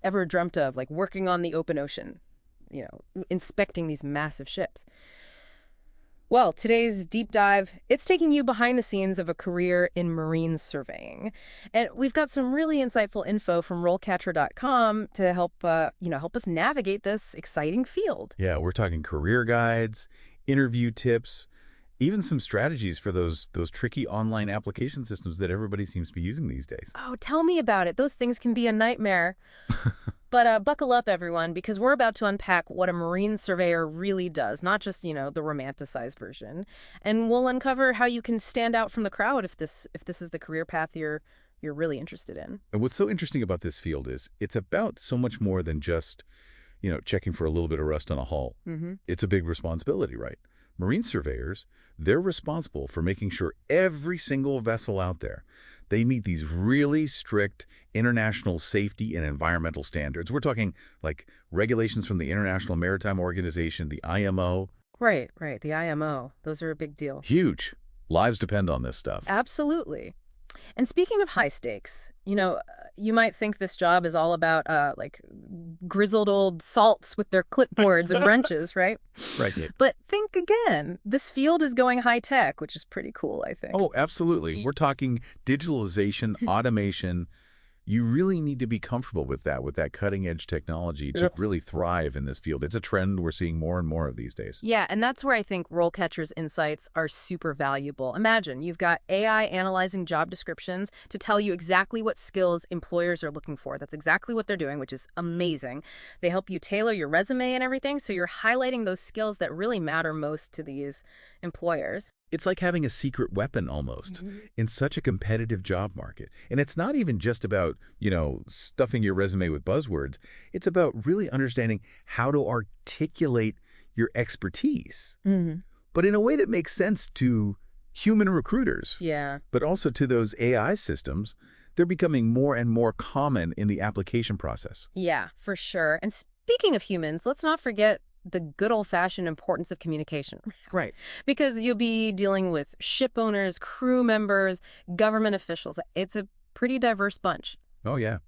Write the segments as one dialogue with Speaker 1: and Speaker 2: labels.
Speaker 1: ever dreamt of, like working on the open ocean, inspecting these massive ships. Well, today's deep dive, it's taking you behind the scenes of a career in marine surveying. And we've got some really insightful info from RoleCatcher.com to help us navigate this exciting field.
Speaker 2: Yeah, we're talking career guides, interview tips, even some strategies for those tricky online application systems that everybody seems to be using these days.
Speaker 1: Oh, tell me about it. Those things can be a nightmare. But buckle up, everyone, because we're about to unpack what a marine surveyor really does, not just, the romanticized version. And we'll uncover how you can stand out from the crowd if this is the career path you're really interested in.
Speaker 2: And what's so interesting about this field is it's about so much more than just, checking for a little bit of rust on a hull. It's a big responsibility, right? Marine surveyors, they're responsible for making sure every single vessel out there, they meet these really strict international safety and environmental standards. We're talking like regulations from the International Maritime Organization, the IMO.
Speaker 1: Right, the IMO. Those are a big deal.
Speaker 2: Huge. Lives depend on this stuff.
Speaker 1: Absolutely. And speaking of high stakes, you might think this job is all about like grizzled old salts with their clipboards and wrenches, right?
Speaker 2: Right. Yeah.
Speaker 1: But think again. This field is going high tech, which is pretty cool, I think.
Speaker 2: Oh, absolutely. We're talking digitalization, automation. You really need to be comfortable with that cutting-edge technology to really thrive in this field. It's a trend we're seeing more and more of these days.
Speaker 1: Yeah, and that's where I think RoleCatcher's insights are super valuable. Imagine you've got AI analyzing job descriptions to tell you exactly what skills employers are looking for. That's exactly what they're doing, which is amazing. They help you tailor your resume and everything, so you're highlighting those skills that really matter most to these employers.
Speaker 2: It's like having a secret weapon almost in such a competitive job market. And it's not even just about, stuffing your resume with buzzwords. It's about really understanding how to articulate your expertise, but in a way that makes sense to human recruiters.
Speaker 1: Yeah.
Speaker 2: But also to those AI systems. They're becoming more and more common in the application process.
Speaker 1: Yeah, for sure. And speaking of humans, let's not forget the good old-fashioned importance of communication.
Speaker 2: Right.
Speaker 1: Because you'll be dealing with ship owners, crew members, government officials. It's a pretty diverse bunch.
Speaker 2: Oh, yeah.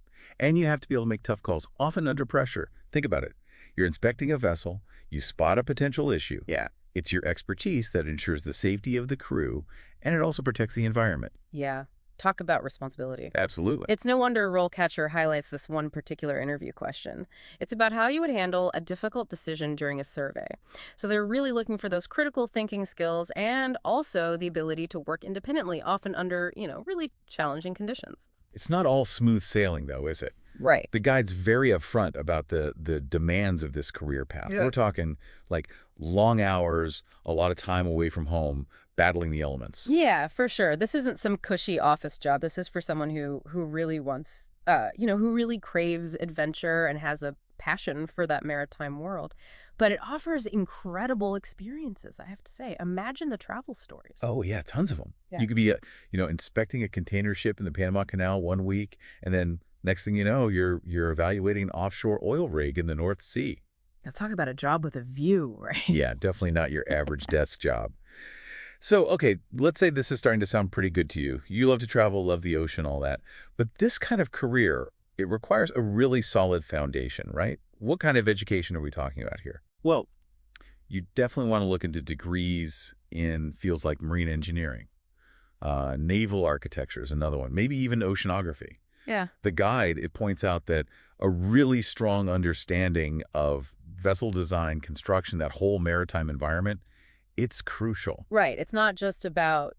Speaker 2: And you have to be able to make tough calls, often under pressure. Think about it. You're inspecting a vessel. You spot a potential issue.
Speaker 1: Yeah.
Speaker 2: It's your expertise that ensures the safety of the crew, and it also protects the environment.
Speaker 1: Yeah. Talk about responsibility.
Speaker 2: Absolutely.
Speaker 1: It's no wonder RoleCatcher highlights this one particular interview question. It's about how you would handle a difficult decision during a survey. So they're really looking for those critical thinking skills and also the ability to work independently, often under, really challenging conditions.
Speaker 2: It's not all smooth sailing, though, is it?
Speaker 1: Right.
Speaker 2: The guide's very upfront about the demands of this career path.
Speaker 1: Yeah.
Speaker 2: We're talking like long hours, a lot of time away from home, battling the elements.
Speaker 1: Yeah, for sure. This isn't some cushy office job. This is for someone who really wants, who really craves adventure and has a passion for that maritime world. But it offers incredible experiences, I have to say. Imagine the travel stories.
Speaker 2: Oh, yeah, tons of them.
Speaker 1: Yeah.
Speaker 2: You could be, inspecting a container ship in the Panama Canal one week, and then next thing you know, you're evaluating an offshore oil rig in the North Sea.
Speaker 1: Now talk about a job with a view, right?
Speaker 2: Yeah, definitely not your average desk job. So, okay, let's say this is starting to sound pretty good to you. You love to travel, love the ocean, all that. But this kind of career, it requires a really solid foundation, right? What kind of education are we talking about here? Well, you definitely want to look into degrees in fields like marine engineering. Naval architecture is another one, maybe even oceanography.
Speaker 1: Yeah.
Speaker 2: The guide, it points out that a really strong understanding of vessel design, construction, that whole maritime environment, it's crucial.
Speaker 1: Right. It's not just about,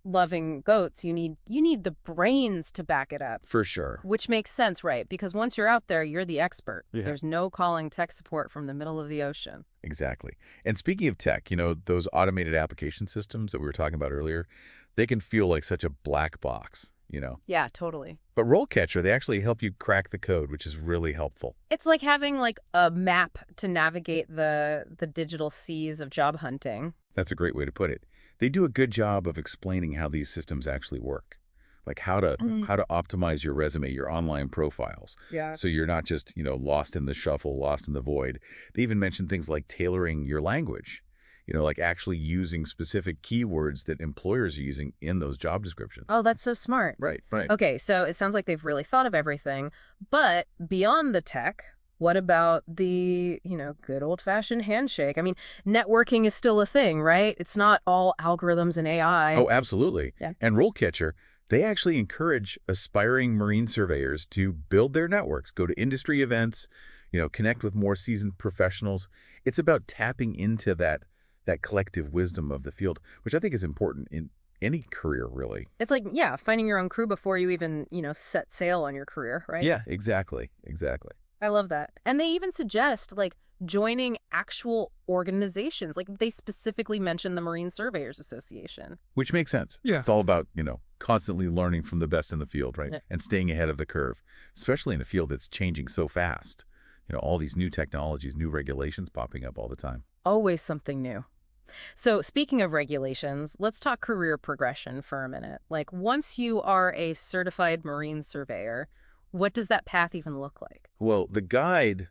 Speaker 1: loving boats. You need the brains to back it up.
Speaker 2: For sure.
Speaker 1: Which makes sense, right? Because once you're out there, you're the expert.
Speaker 2: Yeah.
Speaker 1: There's no calling tech support from the middle of the ocean.
Speaker 2: Exactly. And speaking of tech, those automated application systems that we were talking about earlier, they can feel like such a black box,
Speaker 1: Yeah, totally.
Speaker 2: But RoleCatcher, they actually help you crack the code, which is really helpful.
Speaker 1: It's like having like a map to navigate the digital seas of job hunting.
Speaker 2: That's a great way to put it. They do a good job of explaining how these systems actually work, like how to optimize your resume, your online profiles.
Speaker 1: Yeah.
Speaker 2: So you're not just, lost in the shuffle, lost in the void. They even mention things like tailoring your language. like actually using specific keywords that employers are using in those job descriptions.
Speaker 1: Oh, that's so smart.
Speaker 2: Right, right.
Speaker 1: Okay, so it sounds like they've really thought of everything. But beyond the tech, what about the, good old-fashioned handshake? I mean, networking is still a thing, right? It's not all algorithms and AI.
Speaker 2: Oh, absolutely.
Speaker 1: Yeah.
Speaker 2: And RoleCatcher, they actually encourage aspiring marine surveyors to build their networks, go to industry events, connect with more seasoned professionals. It's about tapping into that collective wisdom of the field, which I think is important in any career, really.
Speaker 1: It's like, yeah, finding your own crew before you even, set sail on your career, right?
Speaker 2: Yeah, exactly. Exactly.
Speaker 1: I love that. And they even suggest, like, joining actual organizations. Like, they specifically mention the Marine Surveyors Association.
Speaker 2: Which makes sense.
Speaker 3: Yeah.
Speaker 2: It's all about, constantly learning from the best in the field, right?
Speaker 1: Yeah.
Speaker 2: And staying ahead of the curve, especially in a field that's changing so fast. All these new technologies, new regulations popping up all the time.
Speaker 1: Always something new. So speaking of regulations, let's talk career progression for a minute. Like, once you are a certified marine surveyor, what does that path even look like?
Speaker 2: Well, the guide,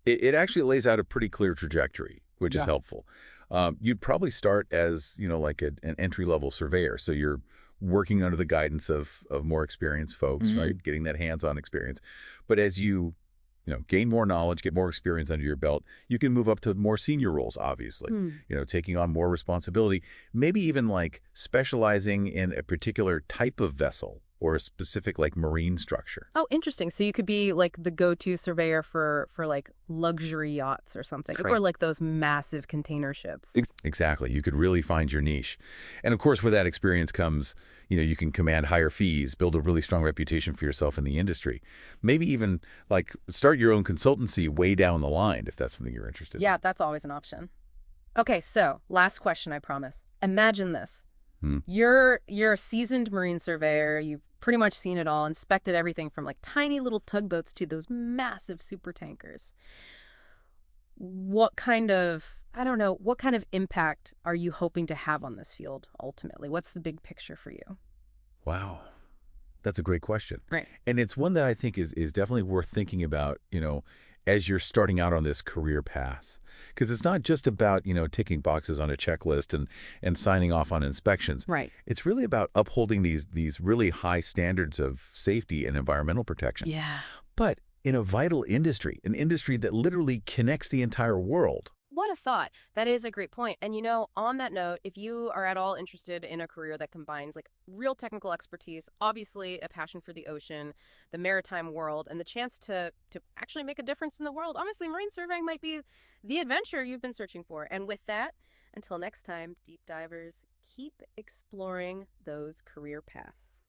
Speaker 2: it actually lays out a pretty clear trajectory, which is
Speaker 3: Yeah.
Speaker 2: helpful. You'd probably start as, like an entry-level surveyor. So you're working under the guidance of more experienced folks,
Speaker 1: Mhm.
Speaker 2: right? Getting that hands-on experience. But as you gain more knowledge, get more experience under your belt, you can move up to more senior roles, obviously, taking on more responsibility, maybe even like specializing in a particular type of vessel or a specific like marine structure.
Speaker 1: Oh, interesting. So you could be like the go-to surveyor for like luxury yachts or something,
Speaker 2: Right.
Speaker 1: or like those massive container ships.
Speaker 2: Exactly. You could really find your niche. And of course, with that experience comes, you can command higher fees, build a really strong reputation for yourself in the industry. Maybe even like start your own consultancy way down the line if that's something you're interested in.
Speaker 1: Yeah, that's always an option. Okay, so last question, I promise. Imagine this. You're a seasoned marine surveyor. You've pretty much seen it all, inspected everything from like tiny little tugboats to those massive super tankers. What kind of, I don't know, what kind of impact are you hoping to have on this field ultimately? What's the big picture for you?
Speaker 2: Wow. That's a great question.
Speaker 1: Right.
Speaker 2: And it's one that I think is definitely worth thinking about, as you're starting out on this career path. Because it's not just about, ticking boxes on a checklist and signing off on inspections.
Speaker 1: Right.
Speaker 2: It's really about upholding these really high standards of safety and environmental protection.
Speaker 1: Yeah.
Speaker 2: But in a vital industry, an industry that literally connects the entire world.
Speaker 1: What a thought. That is a great point. And on that note, if you are at all interested in a career that combines like real technical expertise, obviously a passion for the ocean, the maritime world, and the chance to actually make a difference in the world, honestly, marine surveying might be the adventure you've been searching for. And with that, until next time, deep divers, keep exploring those career paths.